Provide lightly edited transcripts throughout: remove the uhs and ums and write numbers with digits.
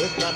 Hare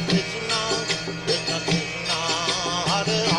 Krishna, Krishna Krishna, Hare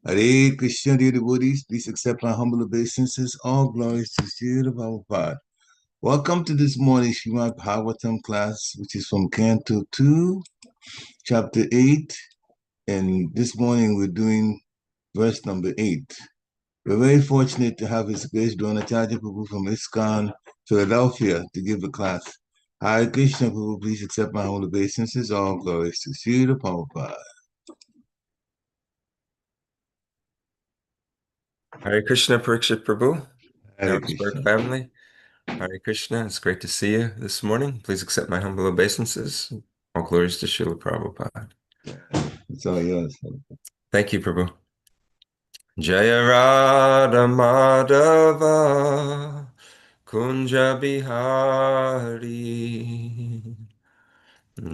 Hare Krishna, dear devotees, please accept my humble obeisances. All glories to Srila Prabhupada. Welcome to this morning Srimad Bhagavatam class, which is from Canto 2, Chapter 8. And this morning we're doing verse number 8. We're very fortunate to have His Grace Dronacharya Prabhu from ISKCON, Philadelphia, to give the class. Hare Krishna, Prabhu, please accept my humble obeisances. All glories to Srila Prabhupada. Hare Krishna, Purusha Prabhu, Hare Harrisburg Krishna. family. Hare Krishna, it's great to see you this morning. Please accept my humble obeisances. All glories to Srila Prabhupada. It's all yours. Thank you, Prabhu. Jaya Radha Madhava Kunja Bihari.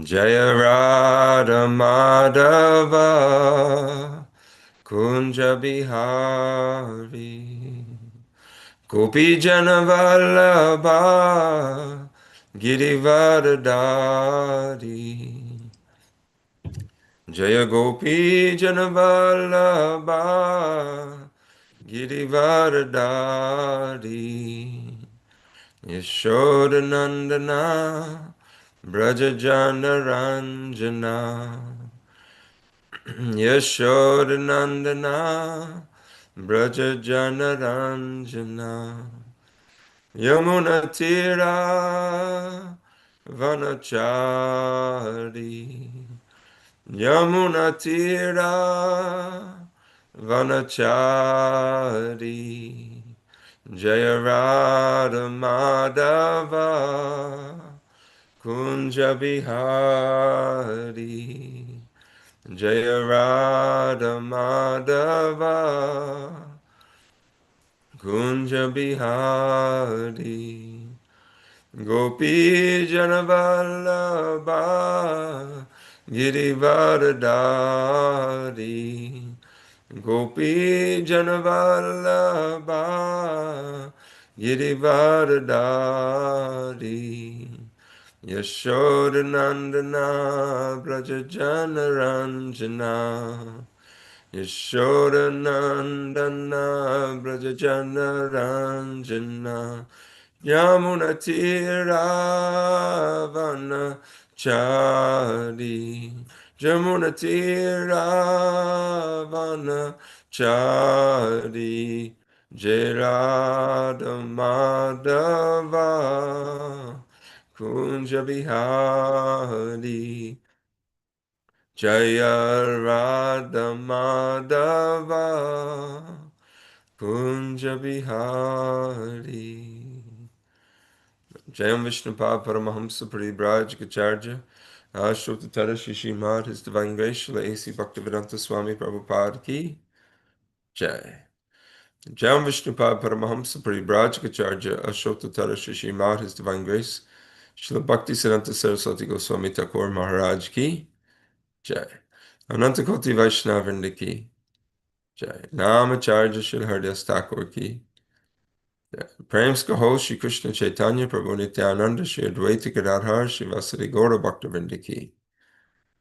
Jaya Radha Madhava Kunja Bihari. Gopi Jana Vallabha Girivardhari. Jaya Gopi Jana Vallabha Girivardhari. Yashodanandana Brajajana Ranjana. Yashodanandana Brajajana Ranjana. Yamunatira Vanachari. Yamunatira Vanachari. Jaya Radha Madhava Kunja Bihari. Jaya Radha Madhava Kunja Bihari. Gopi Janavallabha Girivardhari. Gopi Janavallabha Girivardhari. Yashodanandana Brajajana Ranjana. Yashodanandana Brajajana Ranjana. Yamunatira Chari. Yamunatira Chari. Jayarada Madhava Kunja Bihari. Jaya Radha Madhava Kunja Bihari. Jayam Vishnupad Paramahamsa Paribraj Gacharya Ashotara Shishimad His Divine Grace Srila A.C. Bhaktivedanta Swami Prabhupada Ki Jai. Jayam Vishnupad Paramahamsa Paribraj Gacharya Ashotara Shishimad His Divine Grace Srila Bhakti Siddhanta Saraswati Goswami Thakur Maharaj Ki Jai. Anantakoti Vaishnavrinda Ki Jai. Namacharya Srila Hardayas Thakur Ki Prem Kaho Shri Krishna Chaitanya Prabhu Nityananda Shri Advaita Gadadhar Shri Vasadi Gaura Bhaktivinoda Ki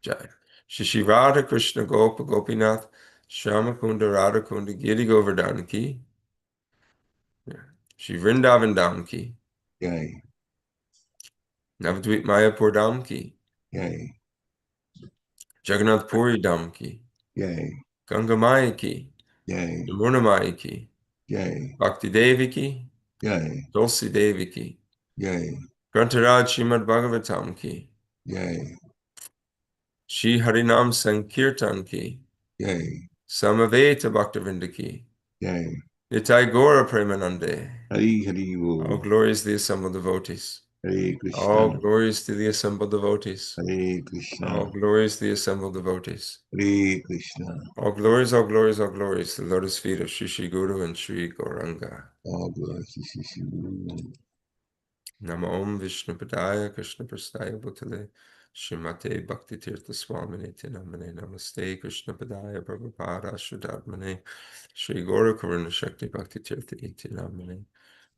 Jai. Shri Radha Krishna Gopa Gopinath Shama Kunda Radha Kunda Giri Govardhan Ki Shri Vrindavan Dham Ki Yay. Navadvip Mayapur Dham Ki Yay. Jagannath Puri Dham Ki Yay. Ganga Maya Ki Yay. Yamuna Maya Ki Yay. Bhakti Devi Ki Yay. Tulsi Devi Ki Yay. Grantaraj Srimad Bhagavatam Ki Yay. Shri Harinam Sankirtan Ki Yay. Samaveta Bhaktivinoda Ki Yay. Nitai Gaura Premanande. Hari Hari All Bo. glories to the assembled devotees. Hare All Krishna. glories to the assembled devotees. Hare All Krishna. glories to the assembled devotees. Hare Krishna. All glories, all glories, all glories to the lotus feet of Shri Shri Guru and Shri Gauranga. All glory to Shri Shri Guru. Nama Om Vishnu Padaya Krishna Prastaya Bhutale Srimate Bhakti Tirtha Swamine Namane Namaste Krishna Padaya Prabhupada Shuddhatmane Shri Gaura Karuna Shakti Bhakti Tirtha Iti Namane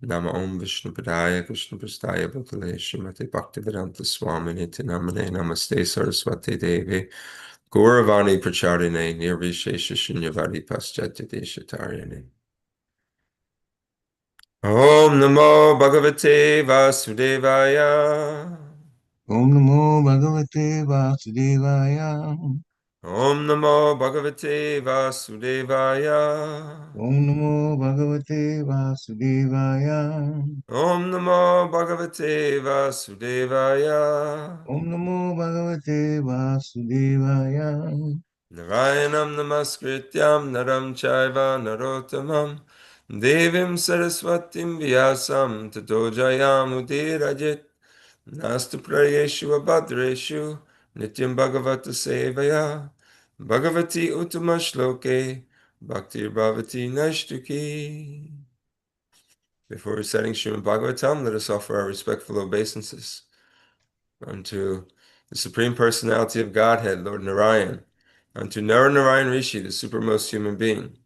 Nama Om Vishnu Padaya Krishna Prastaya Bhutale Srimate Bhakti Vedanta Swamine Namane Namaste Saraswati Devi Gauravani Pracharine Nirvishesha Shunyavadi Paschatya Deshatarine. Om Namo Bhagavate Vasudevaya. Om Namo Bhagavate Vasudevaya. Om Namo Bhagavate Vasudevaya. Om Namo Bhagavate Vasudevaya. Om Namo Bhagavate Vasudevaya. Om Namo Bhagavate Vasudevaya. Narayanam Namaskrityam Naram Chaiva Narottamam Devim Saraswatim Vyasam Tato Jayamudirajet Nastu Prayeshu Abhadreshu Nityam Bhagavata Sevaya Bhagavati Uttama Shloke Bhaktir Bhavati Nashtuki. Before reciting Srimad Bhagavatam, let us offer our respectful obeisances unto the Supreme Personality of Godhead, Lord Narayan, unto Narayan Rishi, the supermost human being,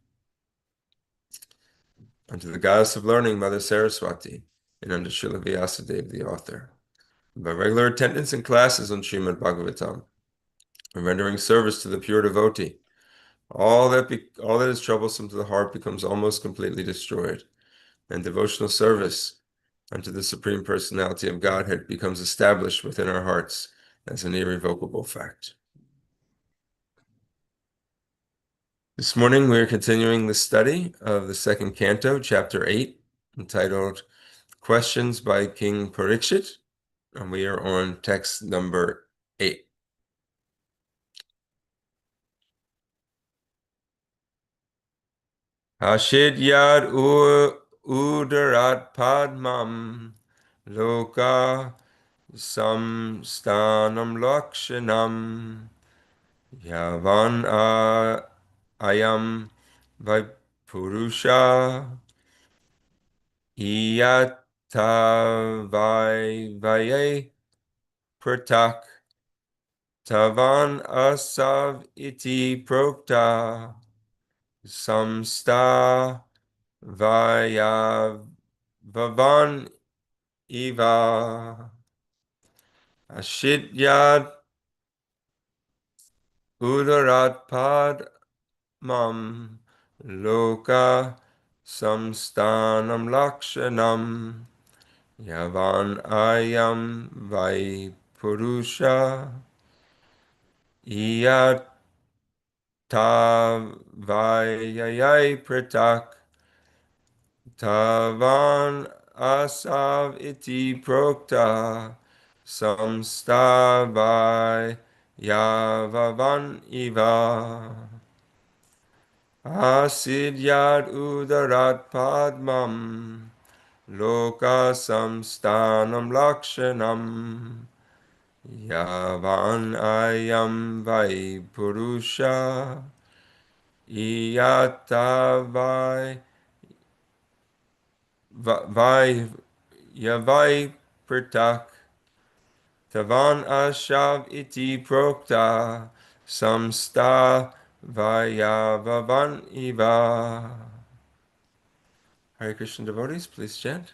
unto the Goddess of Learning, Mother Saraswati, and unto Srila Vyasadeva, the author. By regular attendance in classes on Srimad Bhagavatam, and rendering service to the pure devotee, all that is troublesome to the heart becomes almost completely destroyed, and devotional service unto the Supreme Personality of Godhead becomes established within our hearts as an irrevocable fact. This morning we are continuing the study of the second canto, chapter 8, entitled Questions by King Parikshit, and we are on text number 8. Āsīd yad-udarāt padmaṁ loka-saṁsthāna-lakṣaṇam yāvān ayaṁ puruṣa iyattāvayavaiḥ pṛthak tāvān asāv iti proktaḥ saṁsthāvayavavān iva āsīd yad-udarāt padmaṁ loka-saṁsthāna-lakṣaṇam yāvān ayaṁ puruṣa iyattāvayavaiḥ pṛthak tāvān asāv iti proktaḥ saṁsthāvayavavān iva āsīd yad-udarāt padmaṁ loka-saṁsthāna-lakṣaṇam yāvān ayaṁ puruṣa iyattāvayavaiḥ pṛthak tāvān asāv iti proktaḥ saṁsthāvayavavān iva. Hare Krishna devotees, please chant.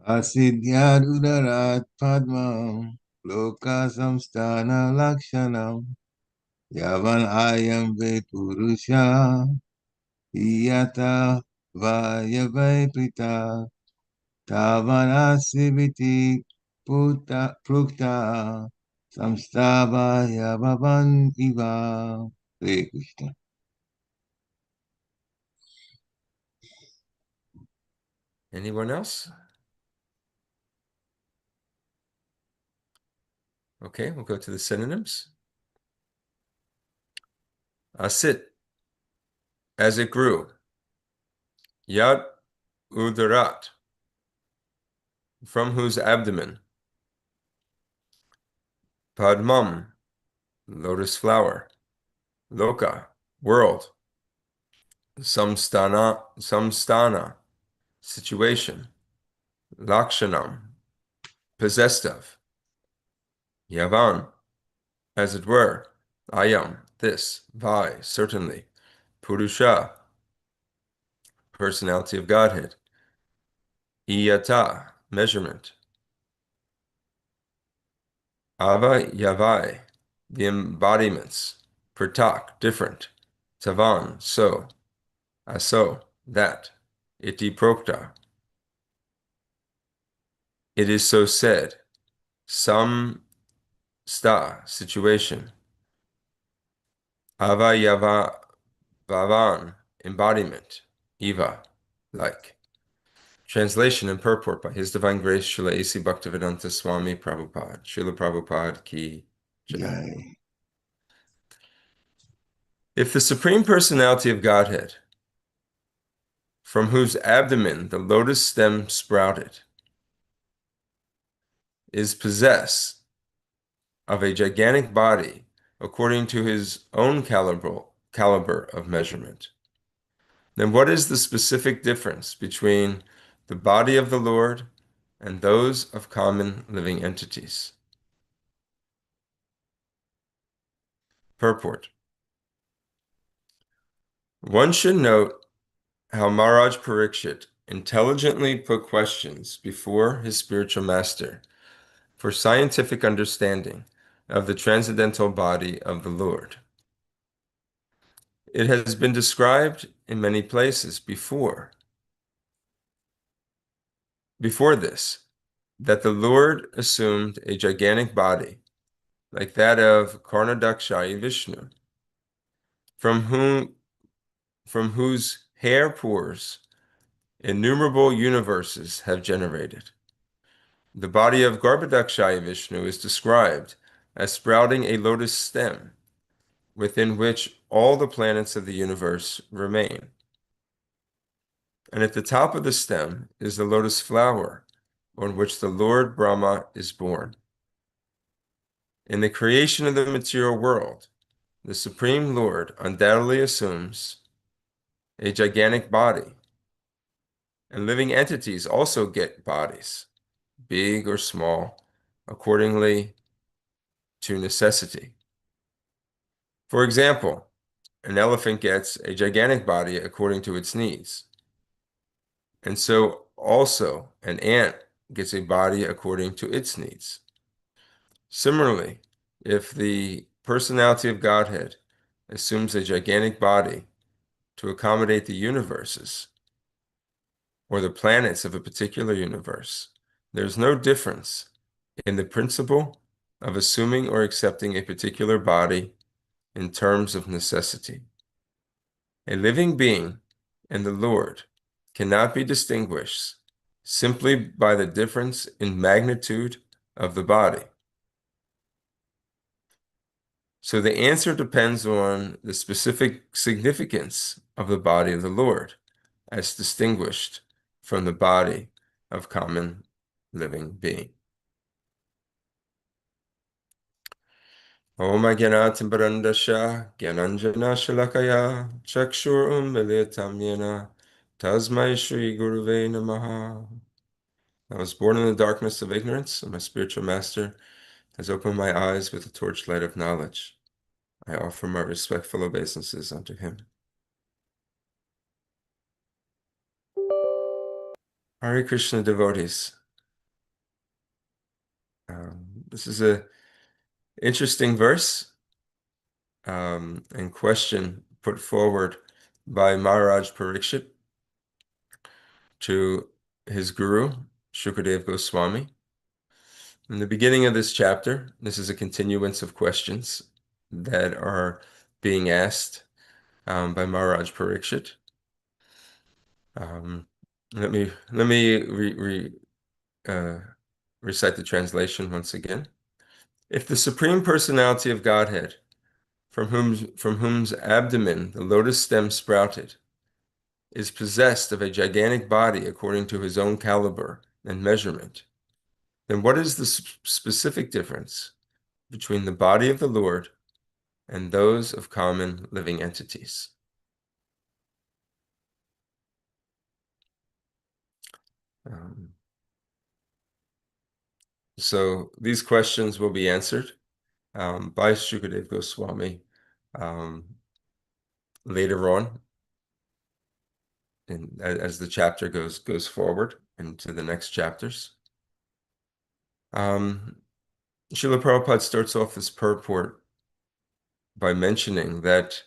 āsīd yad-udarāt padmaṁ loka-saṁsthāna-lakṣaṇam yāvān ayaṁ puruṣa iyattāvayavaiḥ pṛthak tāvān asīd proktaḥ saṁsthāvayavavān iva. Hare Krishna. Anyone else? Okay, we'll go to the synonyms. Āsīd, as it grew. Yad-udarāt, from whose abdomen. Padmaṁ, lotus flower. Loka, world. Saṁsthāna, situation. Lakṣaṇam, possessed of. Yāvān, as it were. Ayaṁ, this. Vai, certainly. Puruṣa, personality of Godhead. Iyattā, measurement. Avayavai, the embodiments. Pṛthak, different. Tāvān, so. Asāv, that. Iti proktaḥ, it is so said. Saṁstha, situation. Avayavavān, embodiment. Iva, like. Translation and purport by His Divine Grace Srila A.C. Bhaktivedanta Swami Prabhupada. Srila Prabhupada ki jai. If the Supreme Personality of Godhead, from whose abdomen the lotus stem sprouted, is possessed of a gigantic body according to his own caliber of measurement. Then what is the specific difference between the body of the Lord and those of common living entities? Purport. One should note how Maharaj Parikshit intelligently put questions before his spiritual master for scientific understanding of the transcendental body of the Lord. It has been described in many places before this, that the Lord assumed a gigantic body, like that of Karnadakshayi Vishnu, from whose hair pores innumerable universes have generated. The body of Garbhodakshayi Vishnu is described as sprouting a lotus stem, within which all the planets of the universe remain. And at the top of the stem is the lotus flower, on which the Lord Brahma is born. In the creation of the material world, the Supreme Lord undoubtedly assumes a gigantic body, and living entities also get bodies, big or small, accordingly to necessity. For example, an elephant gets a gigantic body according to its needs. And so also an ant gets a body according to its needs. Similarly, if the personality of Godhead assumes a gigantic body to accommodate the universes or the planets of a particular universe, there's no difference in the principle of assuming or accepting a particular body in terms of necessity. A living being and the Lord cannot be distinguished simply by the difference in magnitude of the body. So the answer depends on the specific significance of the body of the Lord as distinguished from the body of common living being. Om Ajnanatimbarandasya Gyananjana Shalakaya Chakshur Militam Yena Tasmai Shri Guruve Namaha. I was born in the darkness of ignorance, and my spiritual master has opened my eyes with the torchlight of knowledge. I offer my respectful obeisances unto him. Hare Krishna devotees. This is an interesting verse and question put forward by Maharaj Parikshit to his guru, Shukadev Goswami. In the beginning of this chapter, this is a continuance of questions that are being asked by Maharaj Parikshit. Let me recite the translation once again. If the Supreme Personality of Godhead, from whose abdomen the lotus stem sprouted, is possessed of a gigantic body according to his own caliber and measurement, then what is the specific difference between the body of the Lord and those of common living entities? So these questions will be answered by Shukadev Goswami later on, and as the chapter goes forward into the next chapters. Srila Prabhupada starts off this purport by mentioning that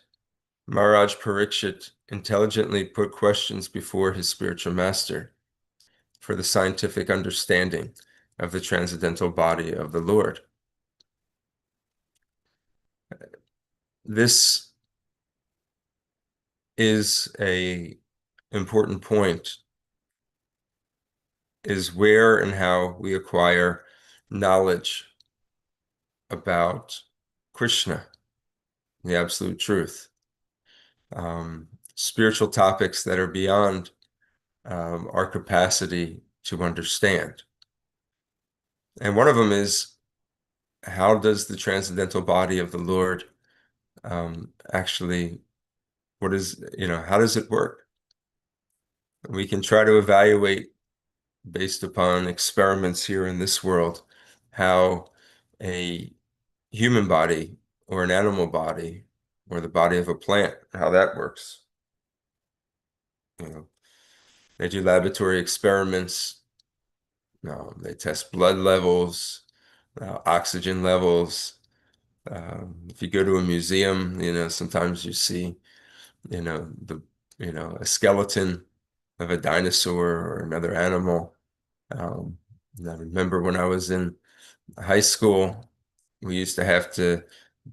Maharaj Parikshit intelligently put questions before his spiritual master for the scientific understanding of the transcendental body of the Lord. This is an important point, is where and how we acquire knowledge about Krishna, the absolute truth. Spiritual topics that are beyond our capacity to understand. And one of them is, how does the transcendental body of the Lord actually What is, how does it work? We can try to evaluate based upon experiments here in this world how a human body or an animal body or the body of a plant, how that works. They do laboratory experiments. They test blood levels, oxygen levels. If you go to a museum, sometimes you see, a skeleton of a dinosaur or another animal. And I remember when I was in high school, we used to have to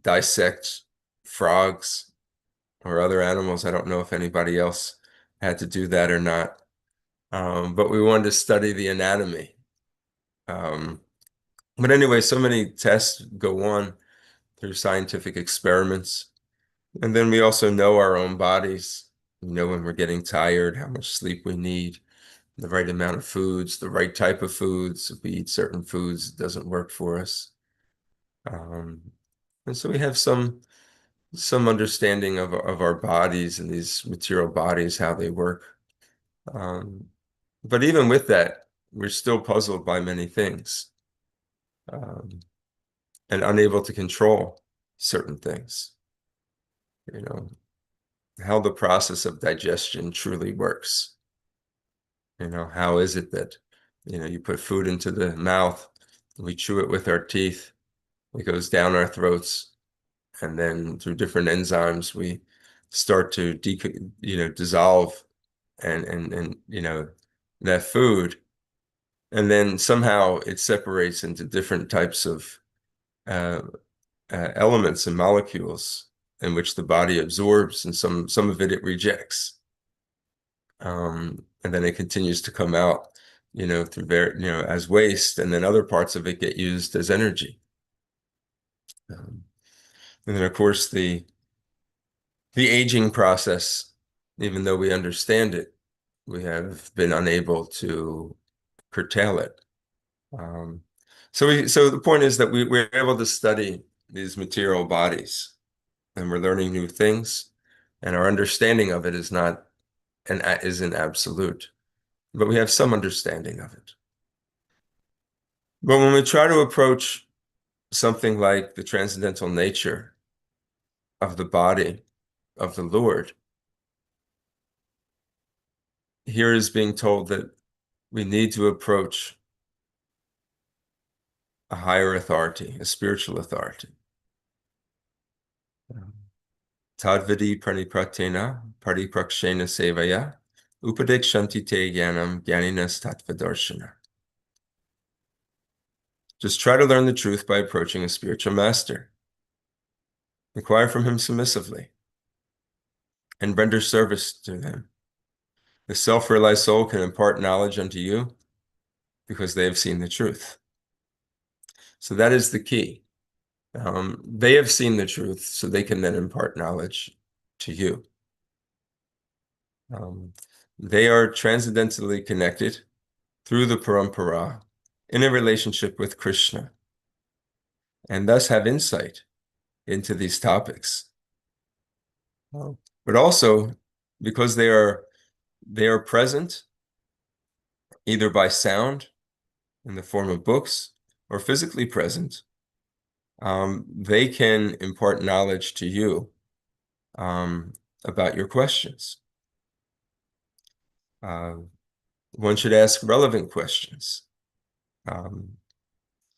dissect frogs or other animals. I don't know if anybody else had to do that or not. But we wanted to study the anatomy. But anyway, so many tests go on through scientific experiments. And then we also know our own bodies. We know when we're getting tired, how much sleep we need, the right amount of foods, the right type of foods. If we eat certain foods, it doesn't work for us. And so we have some understanding of our bodies and these material bodies, how they work. But even with that, we're still puzzled by many things, and unable to control certain things. How the process of digestion truly works. How is it that, you put food into the mouth, we chew it with our teeth, it goes down our throats, and then through different enzymes, we start to dissolve and that food, and then somehow it separates into different types of elements and molecules in which the body absorbs, and some of it rejects. And then it continues to come out, through as waste, and then other parts of it get used as energy. And then, of course, the aging process, even though we understand it, we have been unable to curtail it. So the point is that we're able to study these material bodies, and we're learning new things, and our understanding of it isn't absolute, but we have some understanding of it. But when we try to approach something like the transcendental nature of the body of the Lord, here is being told that we need to approach a higher authority, a spiritual authority. Tadvidi pranipratena pariprakshena sevaya upadekshanti te jnanam jnaninas tattvadarshana. Just try to learn the truth by approaching a spiritual master. Inquire from him submissively and render service to him. The self-realized soul can impart knowledge unto you because they have seen the truth. So that is the key. They have seen the truth, so they can then impart knowledge to you. They are transcendentally connected through the parampara in a relationship with Krishna, and thus have insight into these topics. But also, because they are present either by sound in the form of books or physically present, they can impart knowledge to you about your questions. One should ask relevant questions,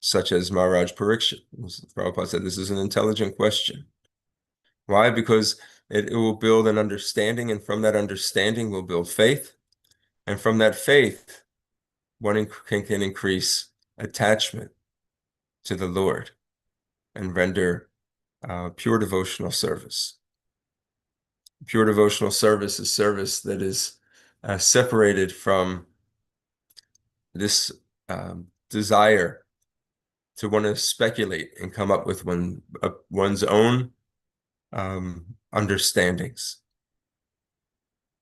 such as Maharaj Parikshit. Prabhupada said this is an intelligent question. Why? Because it will build an understanding, and from that understanding will build faith. And from that faith, one can increase attachment to the Lord and render pure devotional service. Pure devotional service is service that is separated from this desire to want to speculate and come up with one's own understandings.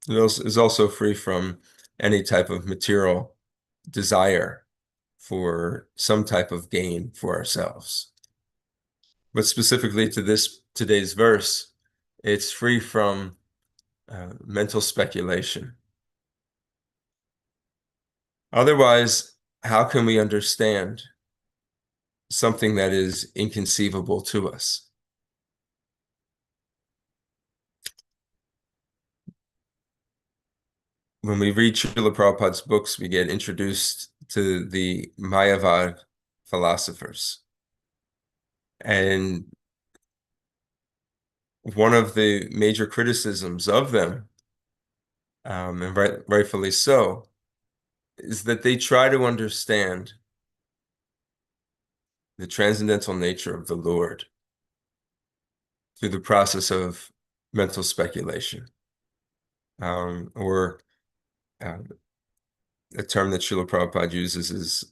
It is also free from any type of material desire for some type of gain for ourselves. But specifically to today's verse, it's free from mental speculation. Otherwise, how can we understand something that is inconceivable to us? When we read Srila Prabhupada's books, we get introduced to the Mayavad philosophers. And one of the major criticisms of them, and rightfully so, is that they try to understand the transcendental nature of the Lord through the process of mental speculation, or a term that Srila Prabhupada uses is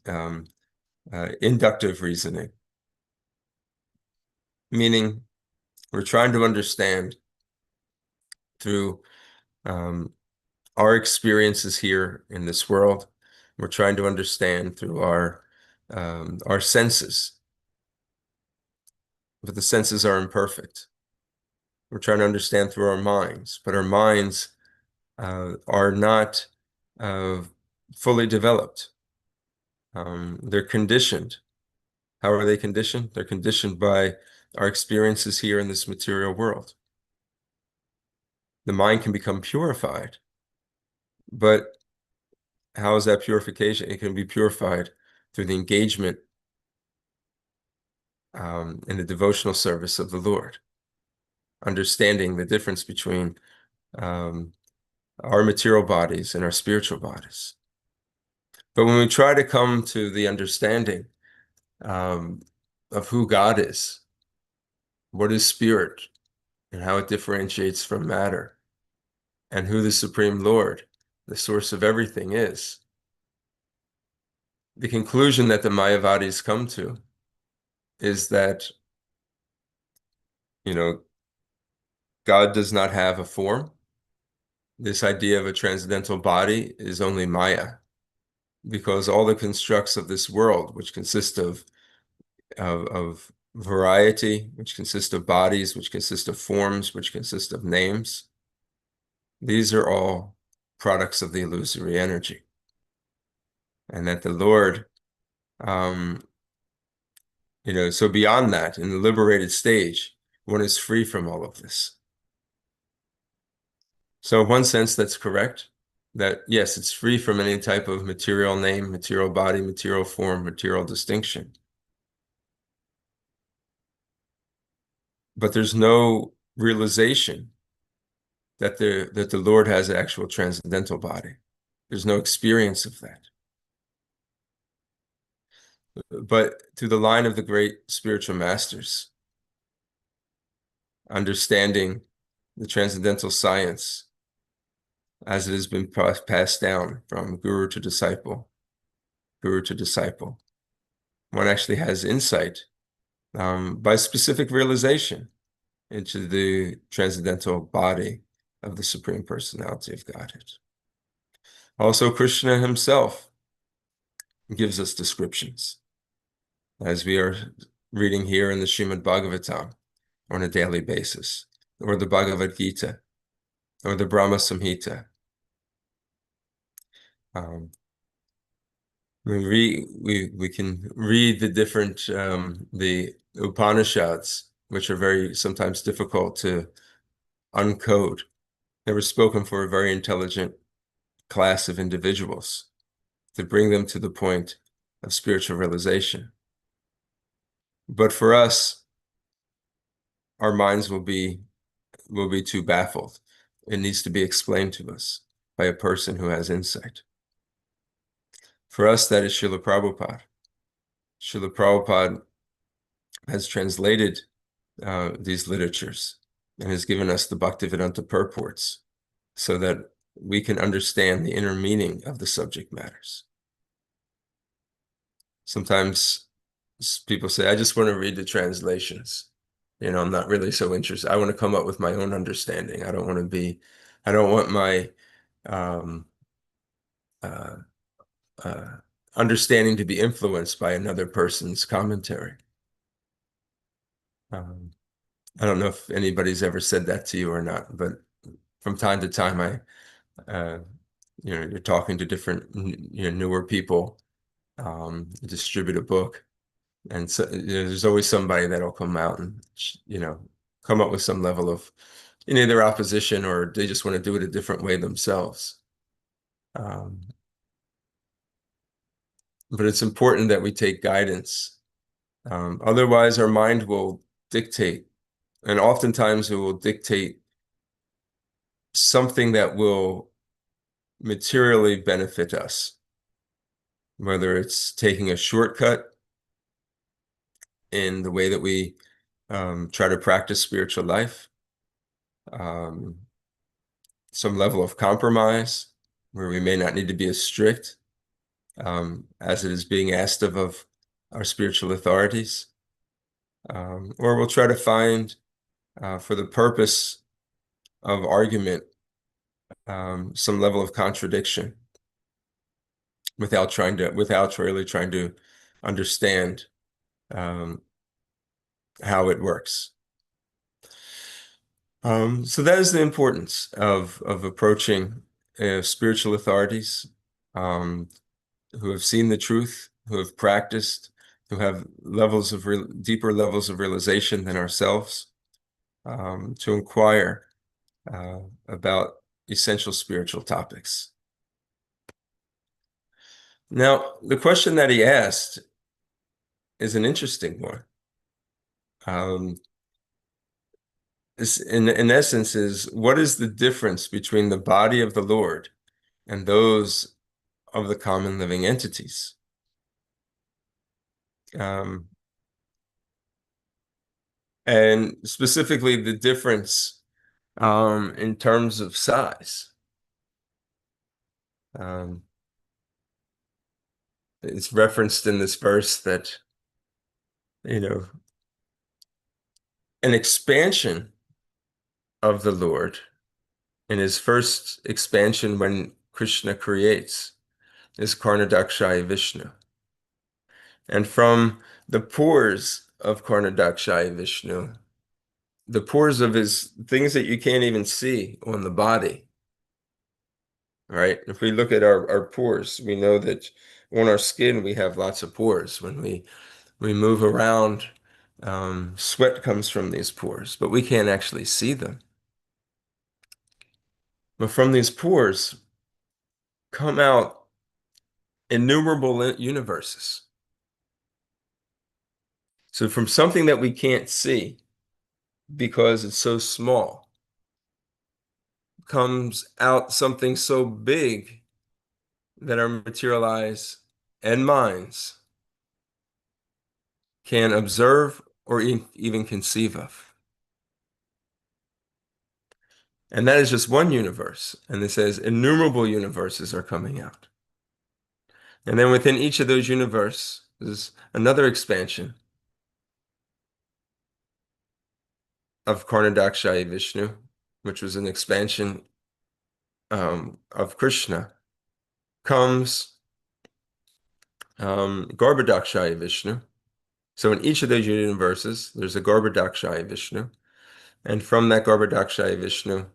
inductive reasoning, meaning we're trying to understand through our experiences here in this world. We're trying to understand through our senses, but the senses are imperfect. We're trying to understand through our minds, but our minds are not fully developed. They're conditioned. How are they conditioned? They're conditioned by our experiences here in this material world. The mind can become purified, but how is that purification? It can be purified through the engagement in the devotional service of the Lord, understanding the difference between our material bodies and our spiritual bodies. But when we try to come to the understanding of who God is, what is spirit, and how it differentiates from matter, and who the Supreme Lord, the source of everything, is, the conclusion that the Mayavadis come to is that, God does not have a form. This idea of a transcendental body is only Maya, because all the constructs of this world, which consist of variety, which consist of bodies, which consist of forms, which consist of names, these are all products of the illusory energy. And that the Lord, so beyond that, in the liberated stage, one is free from all of this. So in one sense, that's correct, that yes, it's free from any type of material name, material body, material form, material distinction. But there's no realization that the Lord has an actual transcendental body. There's no experience of that. But through the line of the great spiritual masters, understanding the transcendental science as it has been passed down from guru to disciple, one actually has insight by specific realization into the transcendental body of the Supreme Personality of Godhead. Also, Krishna himself gives us descriptions, as we are reading here in the Srimad Bhagavatam on a daily basis, or the Bhagavad Gita, or the Brahma Samhita. We can read the different the Upanishads, which are very sometimes difficult to uncode. They were spoken for a very intelligent class of individuals to bring them to the point of spiritual realization. But for us, our minds will be too baffled. It needs to be explained to us by a person who has insight. For us, that is Srila Prabhupada. Srila Prabhupada has translated these literatures and has given us the Bhaktivedanta purports so that we can understand the inner meaning of the subject matters. Sometimes people say, I just want to read the translations. I'm not really so interested. I want to come up with my own understanding. I don't want my understanding to be influenced by another person's commentary. I don't know if anybody's ever said that to you or not, but from time to time, you're talking to different, newer people, distribute a book, and so there's always somebody that'll come out and, come up with some level of, either opposition or they just want to do it a different way themselves. But it's important that we take guidance. Otherwise, our mind will dictate, and oftentimes it will dictate something that will materially benefit us, whether it's taking a shortcut in the way that we try to practice spiritual life, some level of compromise where we may not need to be as strict as it is being asked of our spiritual authorities, or we'll try to find, for the purpose of argument, some level of contradiction without really trying to understand how it works. So that is the importance of approaching spiritual authorities who have seen the truth, who have practiced, who have deeper levels of realization than ourselves, to inquire about essential spiritual topics. Now, the question that he asked is an interesting one. In essence, is what is the difference between the body of the Lord and those of the common living entities? And specifically the difference in terms of size. It's referenced in this verse that, an expansion of the Lord in his first expansion when Krishna creates is Karnadakshaya Vishnu. And from the pores of Karnadakshaya Vishnu, the pores of his things that you can't even see on the body, right? If we look at our pores, we know that on our skin we have lots of pores. When we move around, sweat comes from these pores, but we can't actually see them. But from these pores come out innumerable universes. So from something that we can't see because it's so small, comes out something so big that our material eyes and minds can observe or even conceive of. And that is just one universe. And it says innumerable universes are coming out. And then within each of those universes is another expansion of Karnadakshaya Vishnu, which was an expansion of Krishna, comes Garbhodakshaya Vishnu. So in each of those universes, there's a Garbhodakshaya Vishnu. And from that Garbhodakshaya Vishnu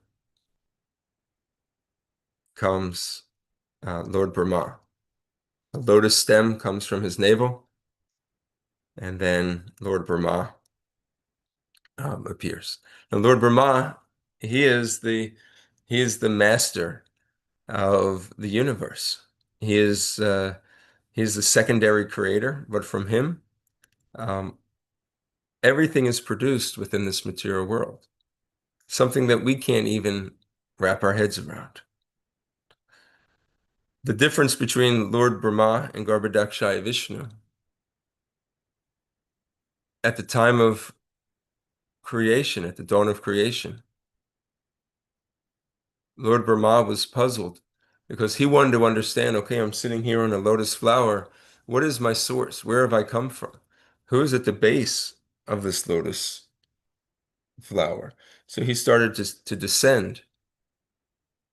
comes Lord Brahma. A lotus stem comes from his navel, and then Lord Brahma appears. And Lord Brahma, he is the master of the universe. He is he's the secondary creator, but from him, everything is produced within this material world, something that we can't even wrap our heads around. The difference between Lord Brahma and Garbhodakshaya Vishnu, at the time of creation, at the dawn of creation, Lord Brahma was puzzled because he wanted to understand, okay, I'm sitting here on a lotus flower. What is my source? Where have I come from? Who is at the base of this lotus flower? So he started to descend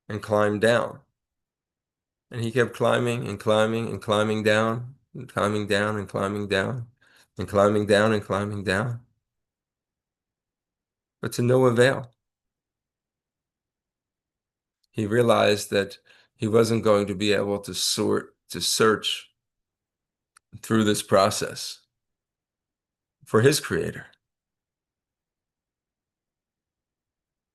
and climb down. And he kept climbing and climbing and climbing down and climbing down and climbing down and climbing down and climbing down. But to no avail. he realized that he wasn't going to be able to search through this process for his creator.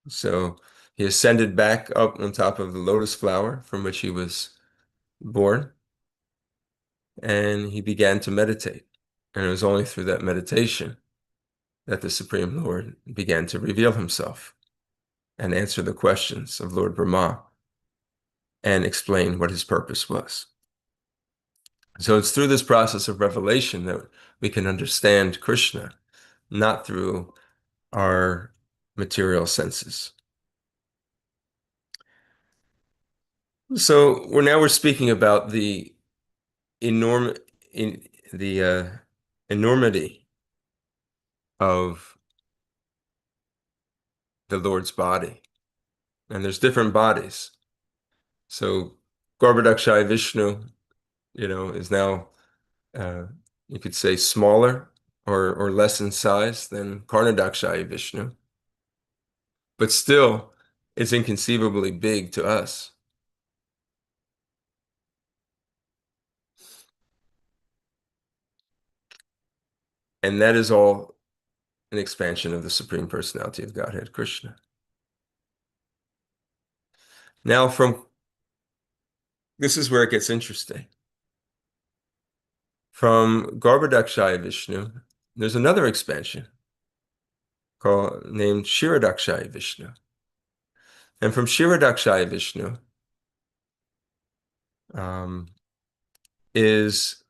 So he ascended back up on top of the lotus flower from which he was born, and he began to meditate. And it was only through that meditation that the Supreme Lord began to reveal himself and answer the questions of Lord Brahma and explain what his purpose was. So it's through this process of revelation that we can understand Krishna, not through our material senses. So we're speaking about the enormity of the Lord's body. And there's different bodies. So Garbhodakshaya Vishnu, is now, you could say, smaller or less in size than Karnadakshaya Vishnu. But still, it's inconceivably big to us. And that is all an expansion of the Supreme Personality of Godhead, Krishna. Now, this is where it gets interesting. From Garbhodakshaya Vishnu, there's another expansion named Kshirodakshaya Vishnu. And from Kshirodakshaya Vishnu is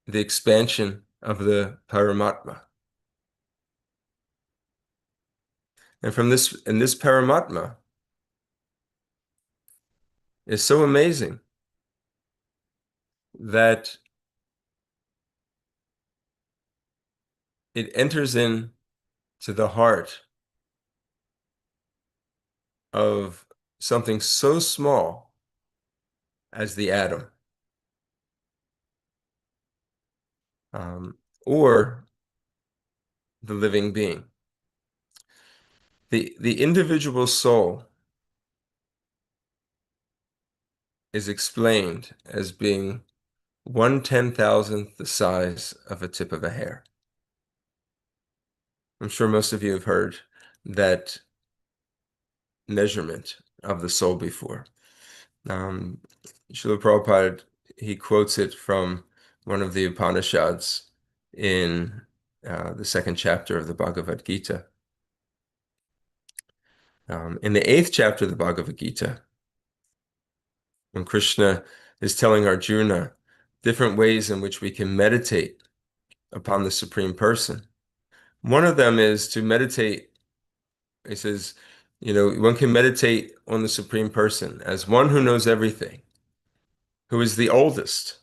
the expansion of the Paramatma. And this Paramatma is so amazing that it enters in to the heart of something so small as the atom, or the living being. The individual soul is explained as being 1/10,000th the size of a tip of a hair. I'm sure most of you have heard that measurement of the soul before. Srila Prabhupada, he quotes it from one of the Upanishads in the second chapter of the Bhagavad Gita. In the 8th chapter of the Bhagavad Gita, when Krishna is telling Arjuna different ways in which we can meditate upon the Supreme Person, one of them is to meditate. He says, one can meditate on the Supreme Person as one who knows everything, who is the oldest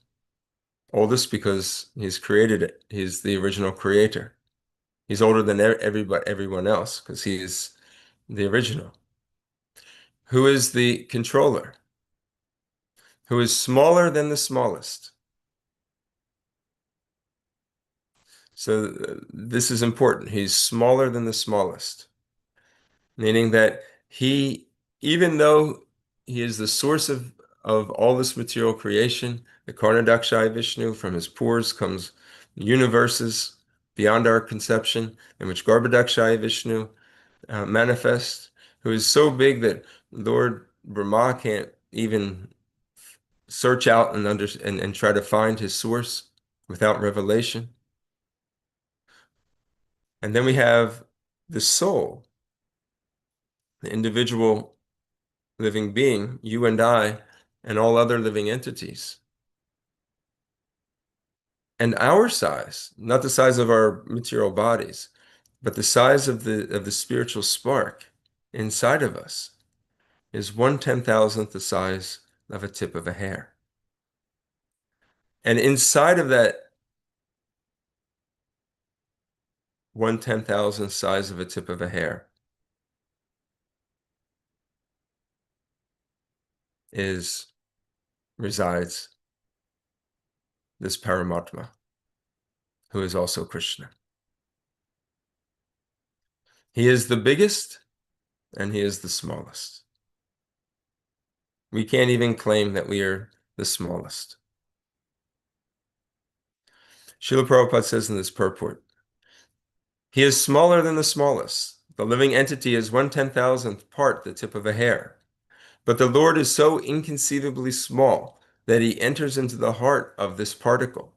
because he's created it. He's the original creator. He's older than everyone else because he is the original. Who is the controller? Who is smaller than the smallest? So this is important. He's smaller than the smallest, meaning that even though he is the source of all this material creation, the Karnadakshaya Vishnu, from his pores comes universes beyond our conception, in which Garbhodakshaya Vishnu manifests, who is so big that Lord Brahma can't even search out and try to find his source without revelation. And then we have the soul, the individual living being, you and I, and all other living entities. And our size, not the size of our material bodies, but the size of the spiritual spark inside of us, is 1/10,000th the size of a tip of a hair. And inside of that 1/10,000th size of a tip of a hair resides this Paramatma, who is also Krishna. He is the biggest and he is the smallest. We can't even claim that we are the smallest. Srila Prabhupada says in this purport, he is smaller than the smallest. The living entity is 1/10,000th part the tip of a hair. But the Lord is so inconceivably small that he enters into the heart of this particle.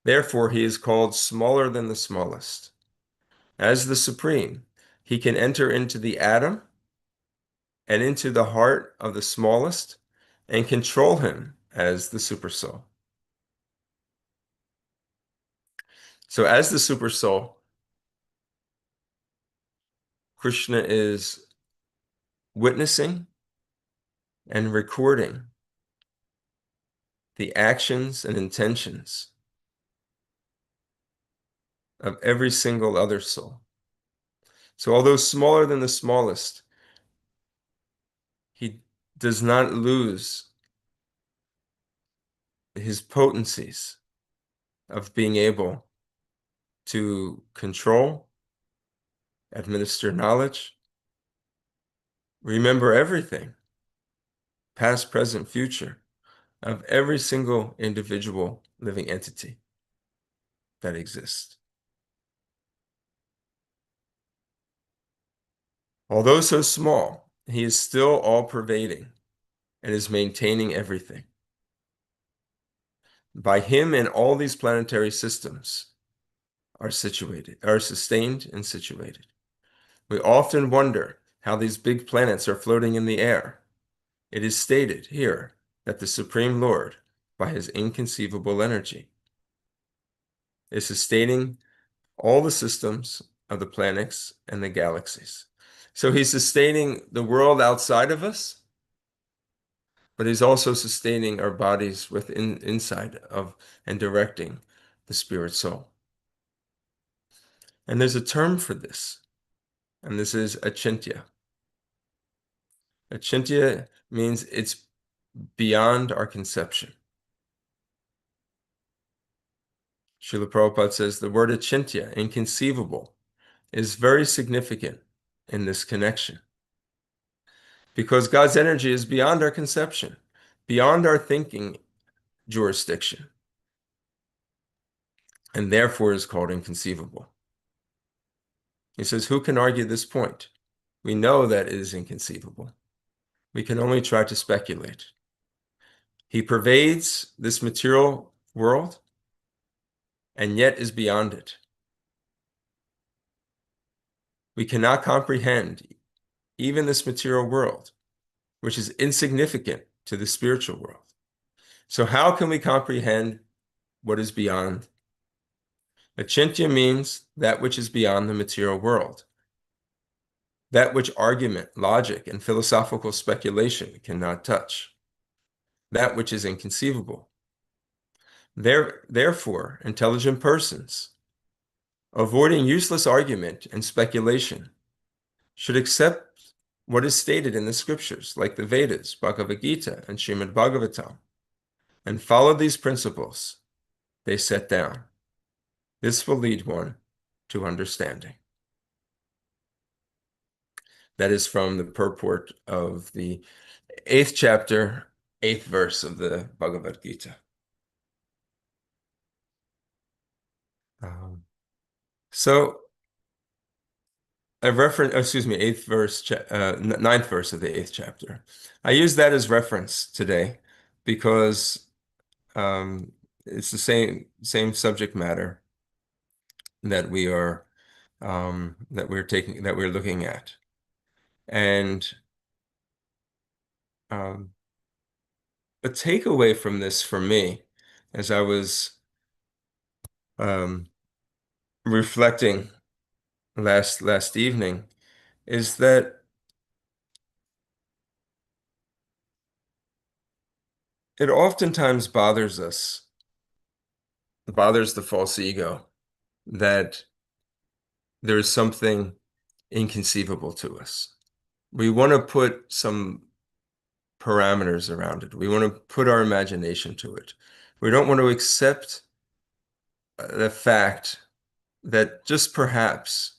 Therefore, he is called smaller than the smallest. As the Supreme, he can enter into the atom and into the heart of the smallest and control him as the Supersoul. So as the Supersoul, Krishna is witnessing and recording the actions and intentions of every single other soul. So although smaller than the smallest, he does not lose his potencies of being able to control, administer knowledge, remember everything, past, present, future, of every single individual living entity that exists. Although so small, he is still all-pervading and is maintaining everything. By him and all these planetary systems are sustained and situated. We often wonder how these big planets are floating in the air. It is stated here that the Supreme Lord, by his inconceivable energy, is sustaining all the systems of the planets and the galaxies. So he's sustaining the world outside of us, but he's also sustaining our bodies inside of and directing the spirit soul. And there's a term for this, and this is achintya. Achintya means it's beyond our conception. Srila Prabhupada says the word achintya, inconceivable, is very significant in this connection. Because God's energy is beyond our conception, beyond our thinking jurisdiction, and therefore is called inconceivable. He says, who can argue this point? We know that it is inconceivable. We can only try to speculate. He pervades this material world and yet is beyond it. We cannot comprehend even this material world, which is insignificant to the spiritual world. So how can we comprehend what is beyond? Achintya means that which is beyond the material world. That which argument, logic, and philosophical speculation cannot touch. That which is inconceivable. Therefore, intelligent persons, avoiding useless argument and speculation, should accept what is stated in the scriptures, like the Vedas, Bhagavad Gita, and Srimad Bhagavatam, and follow these principles they set down. This will lead one to understanding. That is from the purport of the 8th chapter, 8th verse of the Bhagavad Gita. So a reference, 8th verse, 9th verse of the 8th chapter. I use that as reference today because it's the same subject matter that we're looking at. And a takeaway from this for me, as I was reflecting last evening, is that it oftentimes bothers the false ego, that there's something inconceivable to us. We want to put some parameters around it. We want to put our imagination to it. We don't want to accept the fact that just perhaps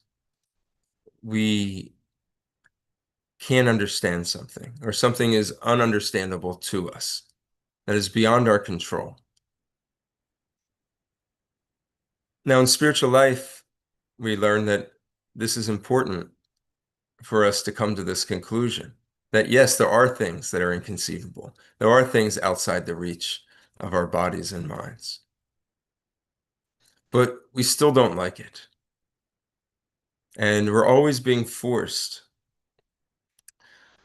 we can't understand something, or something is ununderstandable to us, that is beyond our control. Now, in spiritual life, we learn that this is important for us to come to this conclusion, that yes, there are things that are inconceivable. There are things outside the reach of our bodies and minds. But we still don't like it. And we're always being forced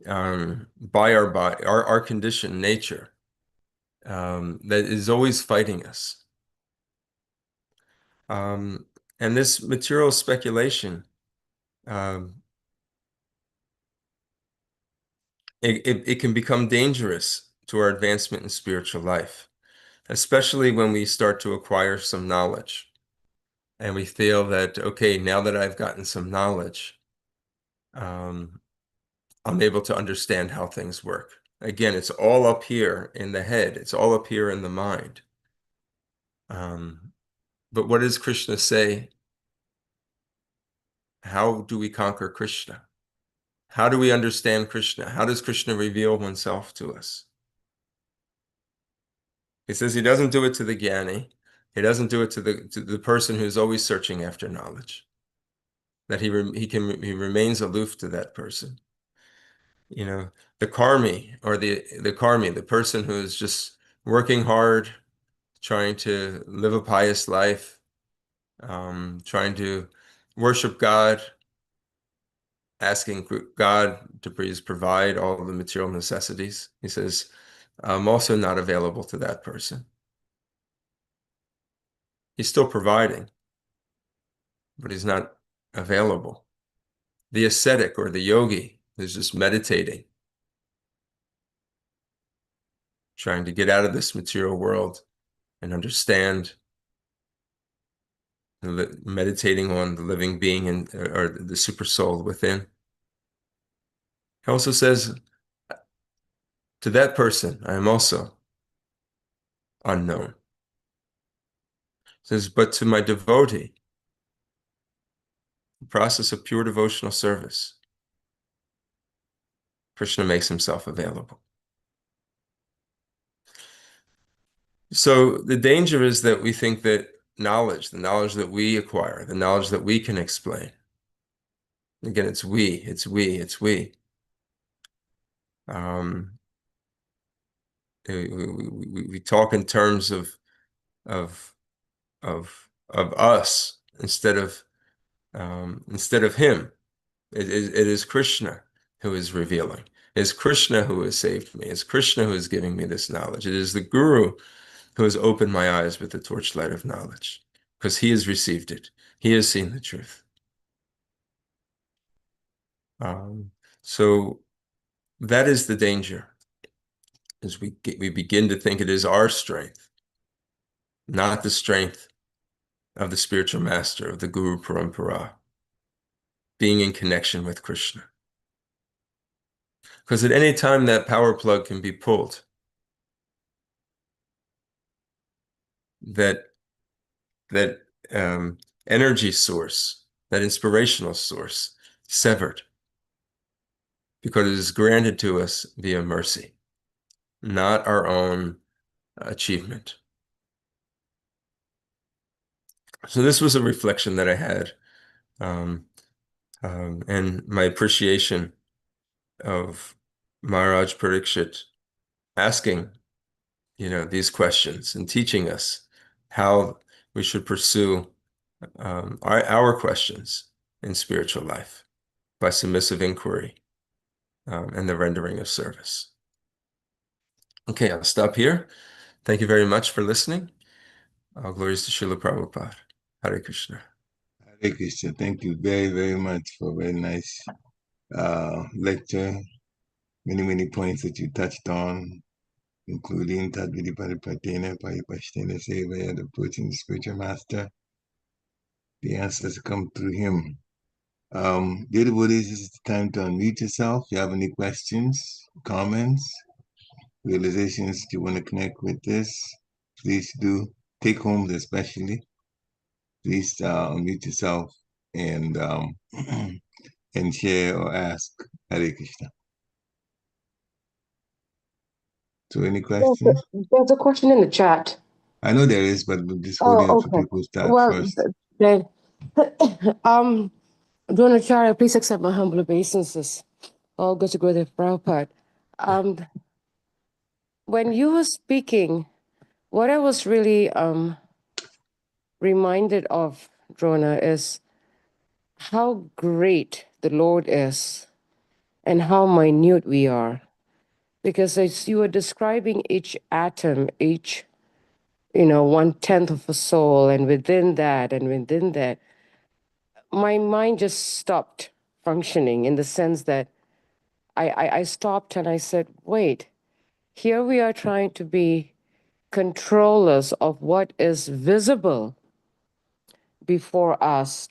by our body, our conditioned nature, that is always fighting us. And this material speculation, it can become dangerous to our advancement in spiritual life, especially when we start to acquire some knowledge. And we feel that, okay, now that I've gotten some knowledge, I'm able to understand how things work. Again, it's all up here in the head. It's all up here in the mind. But what does Krishna say? How do we conquer Krishna? How do we understand Krishna? How does Krishna reveal oneself to us? He says he doesn't do it to the jnani. He doesn't do it to the person who's always searching after knowledge. That he remains aloof to that person. You know, the karmi, or the karmi, the person who is just working hard, trying to live a pious life, trying to worship God, asking God to please provide all of the material necessities. He says, I'm also not available to that person. He's still providing, but he's not available. The ascetic, or the yogi, is just meditating, trying to get out of this material world and understand, meditating on the living being or the super soul within. He also says, to that person, I am also unknown. He says, but to my devotee, the process of pure devotional service, Krishna makes himself available. So the danger is that we think that knowledge, the knowledge that we acquire, the knowledge that we can explain, again, it's we, it's we, it's we. We talk in terms of us instead of him. It is Krishna who is revealing. It is Krishna who has saved me. It is Krishna who is giving me this knowledge. It is the Guru who has opened my eyes with the torchlight of knowledge, because he has received it. He has seen the truth. So that is the danger, as we begin to think it is our strength, not the strength of the spiritual master, of the Guru Parampara, being in connection with Krishna. Because at any time that power plug can be pulled, that energy source, that inspirational source, severed, because it is granted to us via mercy, not our own achievement. So this was a reflection that I had, and my appreciation of Maharaj Parikshit asking, these questions and teaching us how we should pursue our questions in spiritual life by submissive inquiry and the rendering of service. Okay, I'll stop here. Thank you very much for listening. All glories to Srila Prabhupada. Hare Krishna. Hare Krishna. Thank you very, very much for a very nice lecture. Many, many points that you touched on, including Tadvidi Paripatena, Paripashtena Sevaya, approaching the spiritual master. The answers come through him. Dear devotees, this is the time to unmute yourself. If you have any questions, comments, realizations that you want to connect with this, please do. Take homes especially. Please unmute yourself and and share or ask Hare Krishna. So any questions? There's a question in the chat. I know there is, but we're just holding Oh, up for okay. people to start Well, first. then, Dronacharya, please accept my humble obeisances. All good to Gurudev Prabhupada. When you were speaking, what I was really reminded of, Drona, is how great the Lord is and how minute we are. Because as you were describing each atom, each 1/10 of a soul, and within that, my mind just stopped functioning in the sense that I stopped and I said, wait, here we are trying to be controllers of what is visible before us.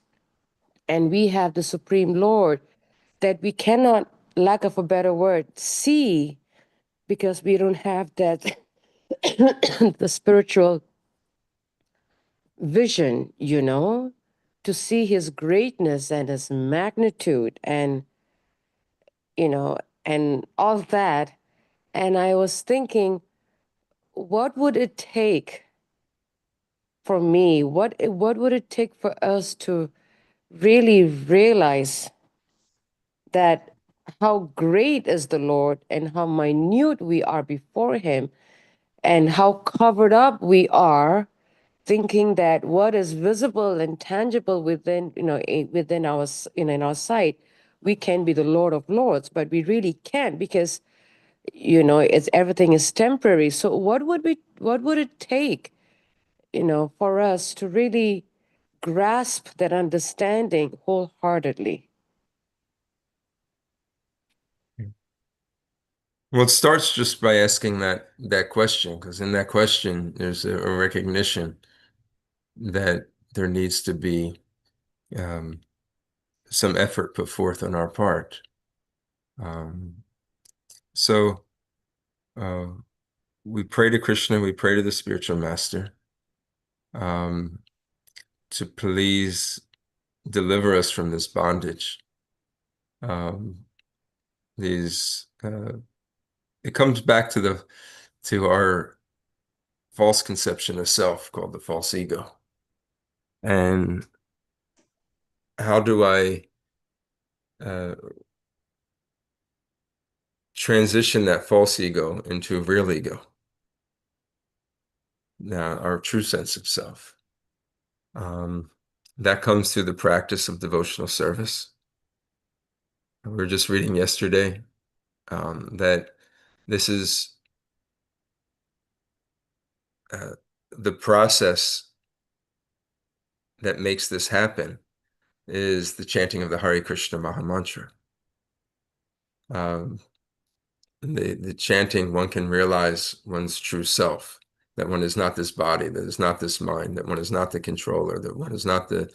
And we have the Supreme Lord that we cannot, lack of a better word, see because we don't have that the spiritual vision, to see his greatness and his magnitude and and all that. And I was thinking, what would it take for me? What would it take for us to really realize that how great is the Lord and how minute we are before him and how covered up we are, thinking that what is visible and tangible within within our in our sight, we can be the Lord of Lords, but we really can't, because it's everything is temporary. So what would it take for us to really grasp that understanding wholeheartedly? Well, it starts just by asking that question, because in that question, there's a recognition that there needs to be some effort put forth on our part. So we pray to Krishna, we pray to the spiritual master to please deliver us from this bondage. It comes back to our false conception of self called the false ego. And how do I transition that false ego into a real ego? Now, our true sense of self. That comes through the practice of devotional service. We were just reading yesterday that this is the process that makes this happen is the chanting of the Hare Krishna Maha Mantra. The chanting, one can realize one's true self, that one is not this body, that is not this mind, that one is not the controller, that one is not the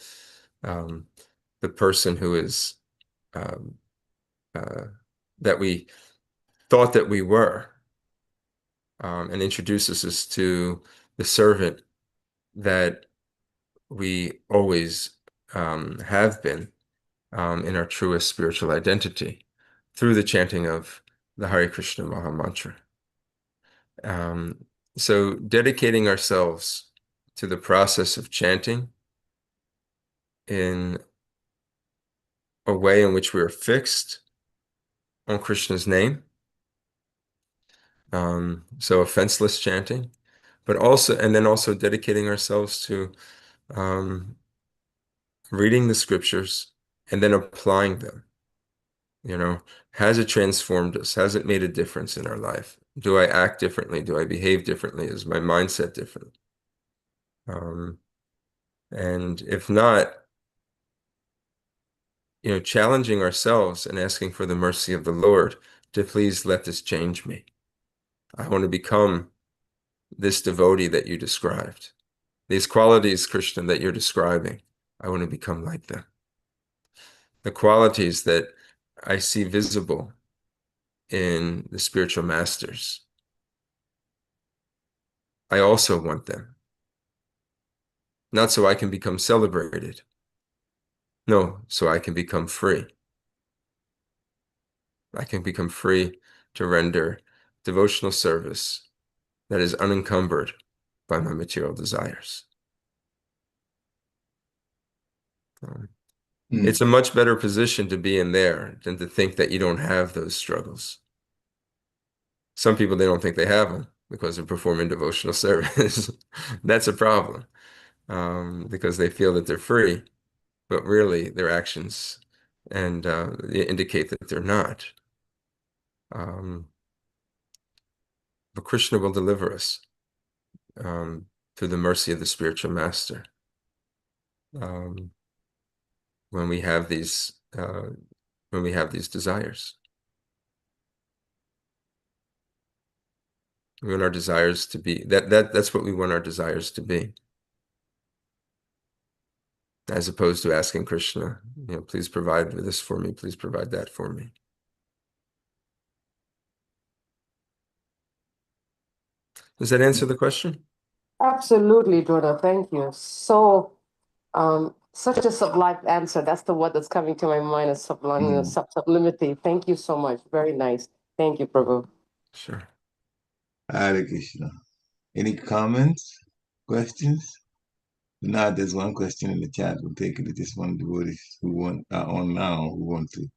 person who is that we thought that we were, and introduces us to the servant that we always have been in our truest spiritual identity through the chanting of the Hare Krishna Maha Mantra. So dedicating ourselves to the process of chanting in a way in which we are fixed on Krishna's name. So offenseless chanting, but also dedicating ourselves to reading the scriptures and then applying them. Has it transformed us? Has it made a difference in our life? Do I act differently? Do I behave differently? Is my mindset different? And if not, challenging ourselves and asking for the mercy of the Lord to please let this change me. I want to become this devotee that you described. These qualities, Krishna, that you're describing, I want to become like them. The qualities that I see visible in the spiritual masters, I also want them. Not so I can become celebrated. No, so I can become free. I can become free to render devotional service that is unencumbered by my material desires. It's a much better position to be in there than to think that you don't have those struggles. Some people, they don't think they have them because they're performing devotional service. That's a problem, because they feel that they're free, but really their actions and indicate that they're not. But Krishna will deliver us through the mercy of the spiritual master. When we have these desires, we want our desires to be that's what we want our desires to be, as opposed to asking Krishna, please provide this for me, please provide that for me. Does that answer the question? Absolutely, Dora. Thank you. So, such a sublime answer. That's the word that's coming to my mind, is sublime, sublimity. Thank you so much. Very nice. Thank you, Prabhu. Sure. Hare Krishna. Any comments, questions? If not, there's one question in the chat. We'll take it. It's just one devotees who are on now who want to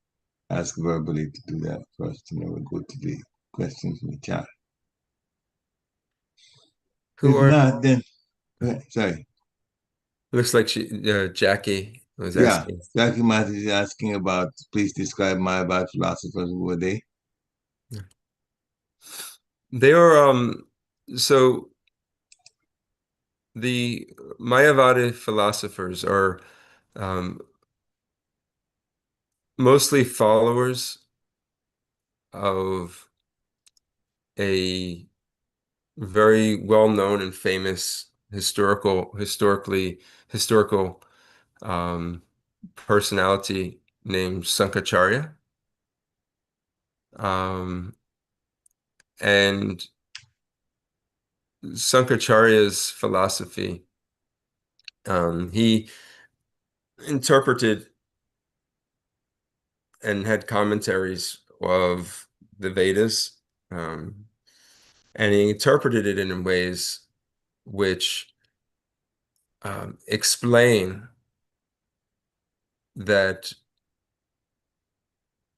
ask verbally to do that first, and then we'll go to the questions in the chat. If not, then sorry. Looks like Jackie was asking. Yeah, Jackie Matthews is asking about, please describe Mayavad philosophers. Who were they? They are so the Mayavadi philosophers are mostly followers of a very well-known and famous historical personality named Sankaracharya. And Sankaracharya's philosophy, he interpreted and had commentaries of the Vedas, and he interpreted it in ways which explain that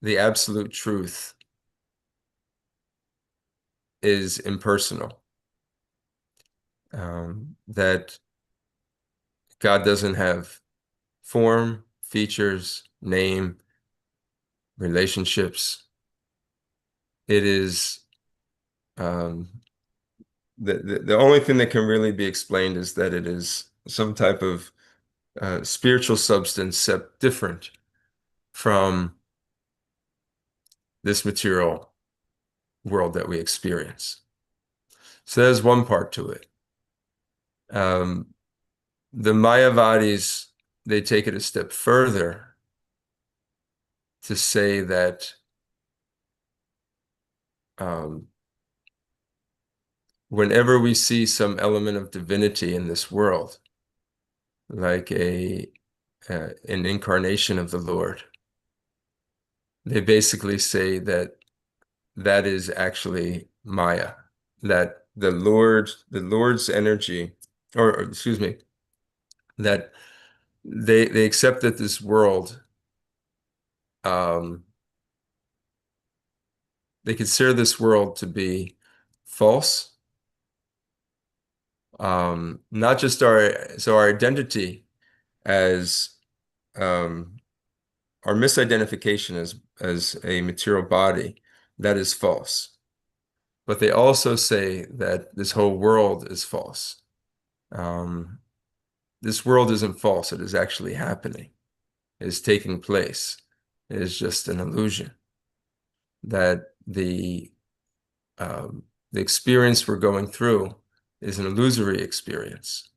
the absolute truth is impersonal, that God doesn't have form, features, name, relationships. It is the only thing that can really be explained is that it is some type of spiritual substance different from this material world that we experience. So there's one part to it. The Mayavadis, they take it a step further to say that whenever we see some element of divinity in this world, like an incarnation of the Lord, they basically say that that is actually Maya, that the Lord's energy, or excuse me, that they accept that this world, they consider this world to be false. Not just our identity as our misidentification as a material body, that is false. But they also say that this whole world is false. This world isn't false. It is actually happening. It is taking place. It is just an illusion. That the experience we're going through is an illusory experience.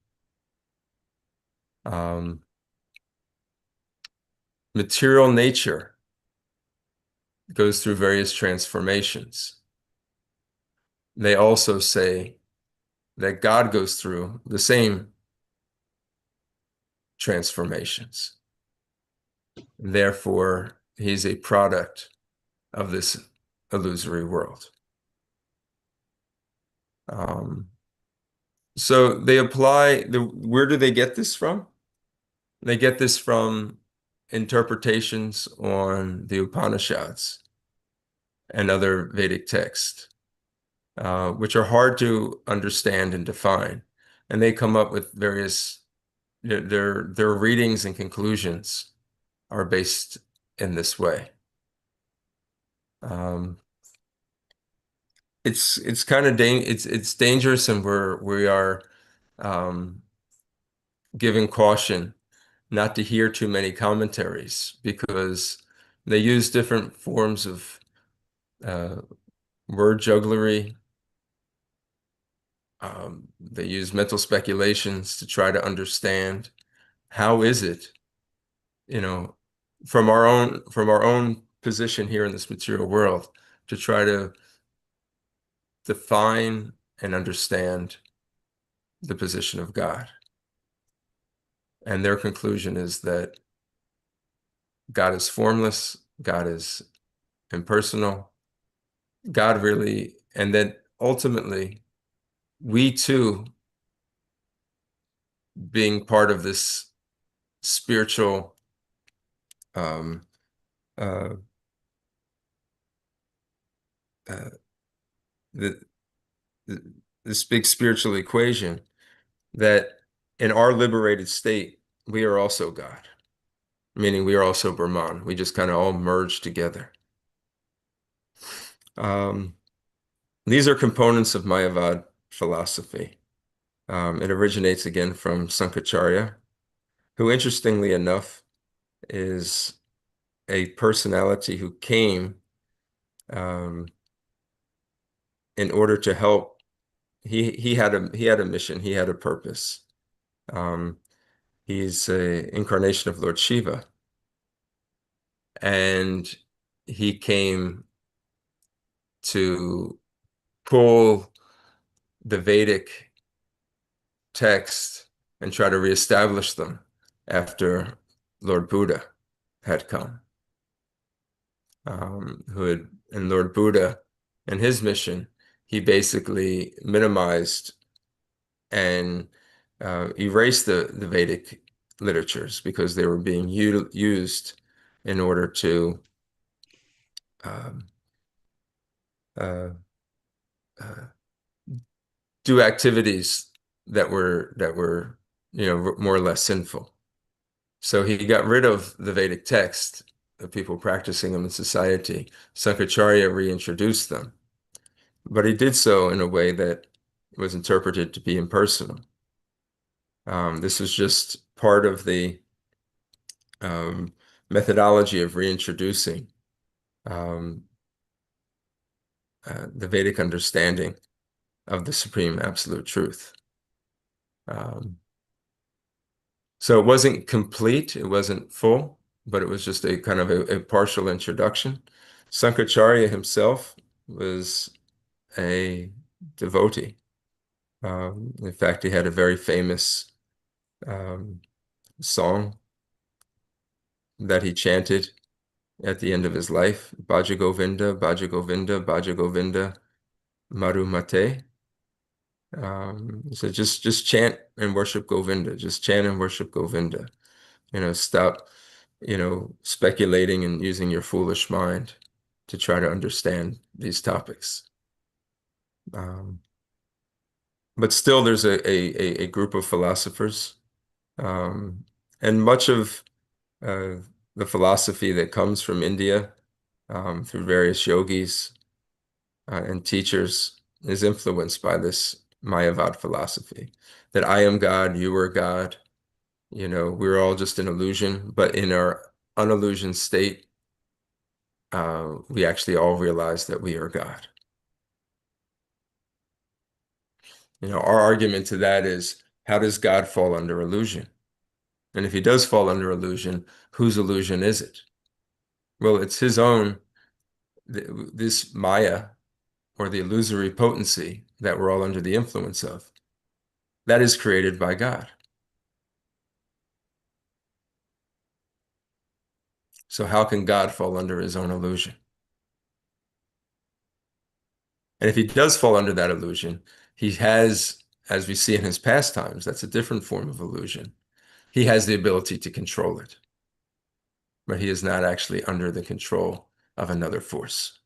Material nature goes through various transformations. They also say that God goes through the same transformations. Therefore, he's a product of this illusory world. So they apply where do they get this from? They get this from interpretations on the Upanishads and other Vedic texts, which are hard to understand and define. And they come up with various, their readings and conclusions are based in this way. It's kind of it's dangerous, and we are giving caution not to hear too many commentaries, because they use different forms of word jugglery. They use mental speculations to try to understand how is it, from our own position here in this material world, to try to define and understand the position of God. And their conclusion is that God is formless, God is impersonal, God really, and that ultimately we too, being part of this spiritual this big spiritual equation, that in our liberated state, we are also God, meaning we are also Brahman. We just kind of all merge together. These are components of Mayavad philosophy. It originates again from Sankaracharya, who, interestingly enough, is a personality who came in order to help. He had a mission. He had a purpose. He's an incarnation of Lord Shiva, and he came to pull the Vedic text and try to reestablish them after Lord Buddha had come. And Lord Buddha, and his mission, he basically minimized and erased the Vedic literatures, because they were being used in order to do activities that were more or less sinful. So he got rid of the Vedic text, the people practicing them in society. Sankaracharya reintroduced them, but he did so in a way that was interpreted to be impersonal. This was just part of the methodology of reintroducing the Vedic understanding of the Supreme Absolute Truth. So it wasn't complete, it wasn't full, but it was just a kind of a partial introduction. Sankaracharya himself was a devotee. In fact, he had a very famous song that he chanted at the end of his life: Bhaja Govinda, Bhaja Govinda, Bhaja Govinda, Maru Mate. So just chant and worship Govinda. Just chant and worship Govinda. Stop, speculating and using your foolish mind to try to understand these topics. But still, there's a group of philosophers, and much of the philosophy that comes from India through various yogis and teachers is influenced by this Mayavad philosophy, that I am God, you are God, we're all just an illusion, but in our unillusioned state, we actually all realize that we are God. Our argument to that is, how does God fall under illusion? And if he does fall under illusion, whose illusion is it? Well, it's his own, this Maya, or the illusory potency that we're all under the influence of. That is created by God. So how can God fall under his own illusion? And if he does fall under that illusion, he has, as we see in his pastimes, that's a different form of illusion. He has the ability to control it, but he is not actually under the control of another force.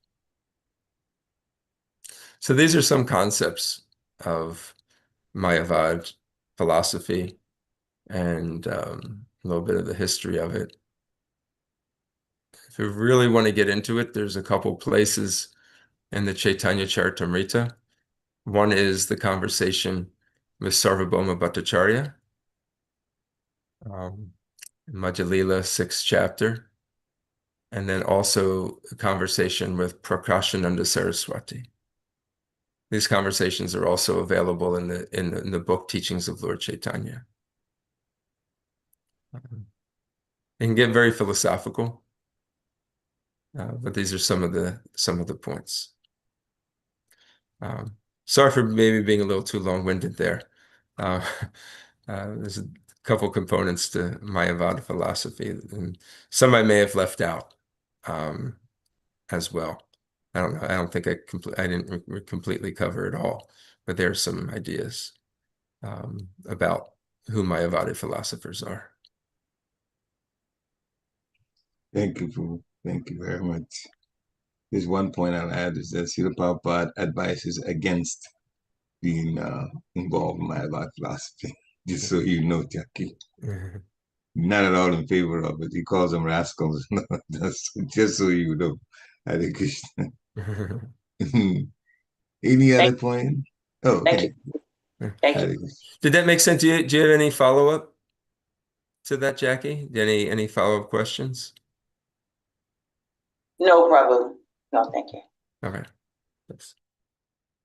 So these are some concepts of Mayavad philosophy and a little bit of the history of it. If you really want to get into it, there's a couple places in the Chaitanya Charitamrita. One is the conversation with Sarvabhauma Bhattacharya, Madhya Lila, 6th chapter, and then also a conversation with Prakashananda Saraswati. These conversations are also available in the book Teachings of Lord Chaitanya. It can get very philosophical, but these are some of the points. Sorry for maybe being a little too long-winded there. There's a couple components to Mayavada philosophy, and some I may have left out as well. I don't know. I don't think I didn't completely cover it all, but there are some ideas about who Mayavada philosophers are. Thank you very much. There's one point I'll add is that Srila Prabhupada advises against being involved in Mayavada philosophy. Just so you know, Jackie. Not at all in favor of it. He calls them rascals. No, just so you know. Hare Krishna. Any other point? Oh, okay. Thank you. Did that make sense? Do you have any follow-up to that, Jackie? Any follow-up questions? No, Prabhu. No, thank you. Okay. Thanks.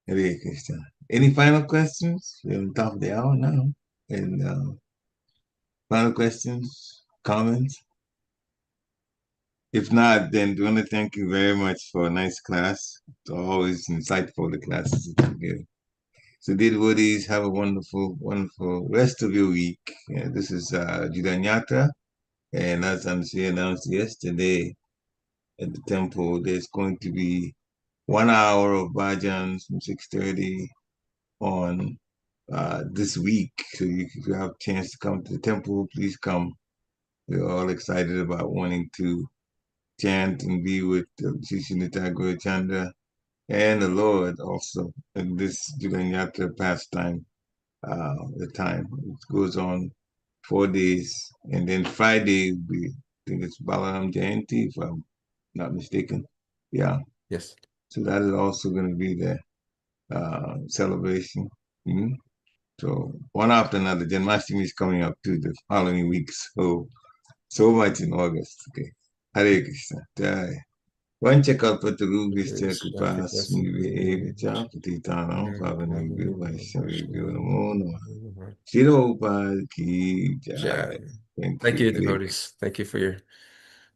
Hare Krishna. Any final questions? We're on top of the hour now. And final questions, comments? If not, then I want to thank you very much for a nice class. It's always insightful, the classes that you give. So, dear devotees, have a wonderful, wonderful rest of your week. This is Jidanyatra, and as Ansi announced yesterday at the temple, there's going to be 1 hour of bhajans from 6:30 on this week. So if you have a chance to come to the temple, please come. We're all excited about wanting to chant and be with Shishinita Guru Chandra and the Lord also in this Jivanyatra pastime. The time it goes on 4 days, and then Friday I think it's Balaram Jayanti, if I'm not mistaken. Yeah. Yes. So that is also going to be the celebration. Mm-hmm. So one after another, Janmashtami is coming up too the following weeks. So much in August. Okay. Hare Krishna. Jai. Vanchakalpatarubhyascha kripa sindhubhya patitanam pavanebhyo vaishnavebhyo namo namah. Shri Prabhupada ki jai. Thank you, devotees. Thank you for your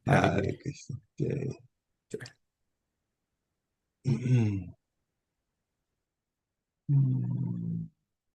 Hare Krishna. Jai.